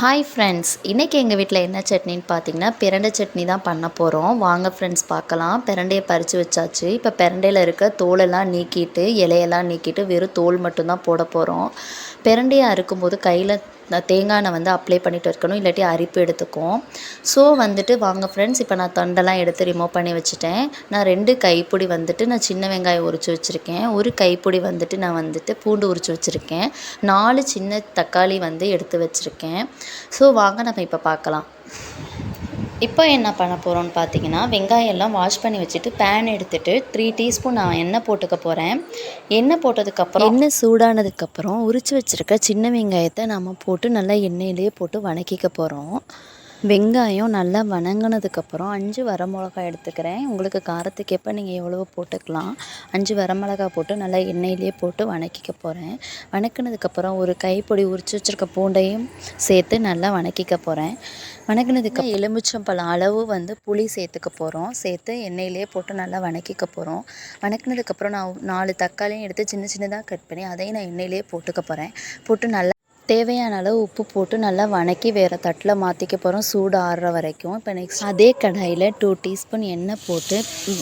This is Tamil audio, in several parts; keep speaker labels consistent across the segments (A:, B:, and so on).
A: ஹாய் ஃப்ரெண்ட்ஸ், இன்றைக்கி எங்கள் வீட்டில் என்ன சட்னின்னு பார்த்தீங்கன்னா பிரண்டை சட்னி தான் பண்ண போகிறோம். வாங்க ஃப்ரெண்ட்ஸ் பார்க்கலாம். பிரண்டையை பறித்து வச்சாச்சு. இப்போ பிரண்டையில் இருக்க தோலெல்லாம் நீக்கிட்டு இலையெல்லாம் நீக்கிட்டு வெறும் தோல் மட்டும்தான் போட போகிறோம். பிரண்டையை அறுக்கும்போது கையில் தேங்காய் எண்ணெய் அப்ளை பண்ணிட்டு இருக்கணும், இல்லாட்டி அரிப்பு எடுத்துக்கும். ஸோ வாங்க ஃப்ரெண்ட்ஸ், இப்போ நான் தொண்டெல்லாம் எடுத்து ரிமூவ் பண்ணி வச்சுட்டேன். நான் 2 கைப்பிடி நான் சின்ன வெங்காயம் உரித்து வச்சுருக்கேன். 1 கைப்பிடி நான் பூண்டு உரித்து வச்சுருக்கேன். 4 சின்ன தக்காளி எடுத்து வச்சுருக்கேன். ஸோ வாங்க நம்ம இப்போ பார்க்கலாம். இப்போ என்ன பண்ண போகிறோம்னு பார்த்தீங்கன்னா, வெங்காயம் எல்லாம் வாஷ் பண்ணி வச்சுட்டு பேன் எடுத்துகிட்டு 3 டீஸ்பூன் நான் எண்ணெய் போட்டுக்க போகிறேன். எண்ணெய் போட்டதுக்கப்புறம் எண்ணெய் சூடானதுக்கப்புறம் உரித்து வச்சுருக்க சின்ன வெங்காயத்தை நம்ம போட்டு நல்லா எண்ணெயிலே போட்டு வதக்கிக்க போகிறோம். வெங்காயம் நல்லா வதங்கினதுக்கப்புறம் 5 வரமிளகாய் எடுத்துக்கிறேன். உங்களுக்கு காரத்துக்கு எப்போ நீங்கள் எவ்வளோ போட்டுக்கலாம். 5 வரமிளகாய் போட்டு நல்லா எண்ணெயிலே போட்டு வதக்கிக்க போகிறேன். வதக்கினதுக்கப்புறம் ஒரு கைப்பிடி உரித்து வச்சுருக்க பூண்டையும் சேர்த்து நல்லா வதக்கிக்க போகிறேன். வதக்கினதுக்கு எலுமிச்சம்பழம் அளவு புளி சேர்த்துக்க போகிறோம். சேர்த்து எண்ணெயிலே போட்டு நல்லா வதக்கிக்க போகிறோம். வதக்கினதுக்கப்புறம் நான் 4 தக்காளியும் எடுத்து சின்ன சின்னதாக கட் பண்ணி அதையும் நான் எண்ணெயிலே போட்டுக்க போகிறேன். போட்டு நல்லா தேவையான அளவு உப்பு போட்டு நல்லா வதக்கி வேறு தட்டில் மாற்றிக்க போகிறோம், சூடு ஆறுற வரைக்கும். இப்போ நெக்ஸ்ட் அதே கடாயில் 2 டீஸ்பூன் எண்ணெய் போட்டு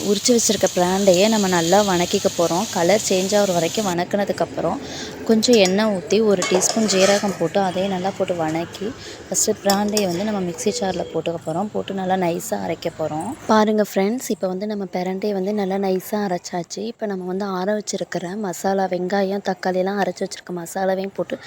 A: உரித்து வச்சுருக்க பிராண்டையை நம்ம நல்லா வதக்கிக்க போகிறோம். கலர் சேஞ்ச் ஆகிற வரைக்கும் வதக்கினதுக்கப்புறம் கொஞ்சம் எண்ணெய் ஊற்றி 1 டீஸ்பூன் ஜீரகம் போட்டு அதையும் நல்லா போட்டு வதக்கி ஃபஸ்ட்டு பிராண்டையை நம்ம மிக்ஸி ஜாரில் போட்டுக்க போகிறோம். போட்டு நல்லா நைஸாக அரைக்க போகிறோம். பாருங்கள் ஃப்ரெண்ட்ஸ், இப்போ நம்ம பிரண்டையை நல்லா நைஸாக அரைச்சாச்சு. இப்போ நம்ம ஆற வச்சுருக்கிற மசாலா வெங்காயம் தக்காளியெல்லாம் அரைச்சி வச்சுருக்க மசாலாவையும் போட்டு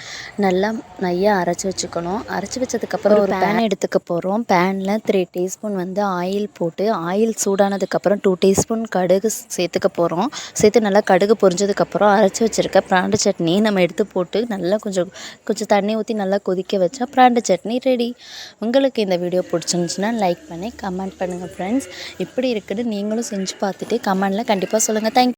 A: நல்லா நையாக அரைச்சி வச்சுக்கணும். அரைச்சி வச்சதுக்கப்புறம் ஒரு பேன் எடுத்துக்க போகிறோம். பேனில் 3 டீஸ்பூன் ஆயில் போட்டு ஆயில் சூடானதுக்கப்புறம் 2 டீஸ்பூன் கடுகு சேர்த்துக்க போகிறோம். சேர்த்து நல்லா கடுகு பொரிஞ்சதுக்கப்புறம் அரைச்சி வச்சுருக்க பிராண்டு சட்னி நம்ம எடுத்து போட்டு நல்லா கொஞ்சம் தண்ணி ஊற்றி நல்லா கொதிக்க வச்சா பிராண்டு சட்னி ரெடி. உங்களுக்கு இந்த வீடியோ பிடிச்சிருந்துச்சுன்னா லைக் பண்ணி கமெண்ட் பண்ணுங்கள் ஃப்ரெண்ட்ஸ். எப்படி இருக்குன்னு நீங்களும் செஞ்சு பார்த்துட்டு கமெண்டில் கண்டிப்பாக சொல்லுங்கள். தேங்க்யூ.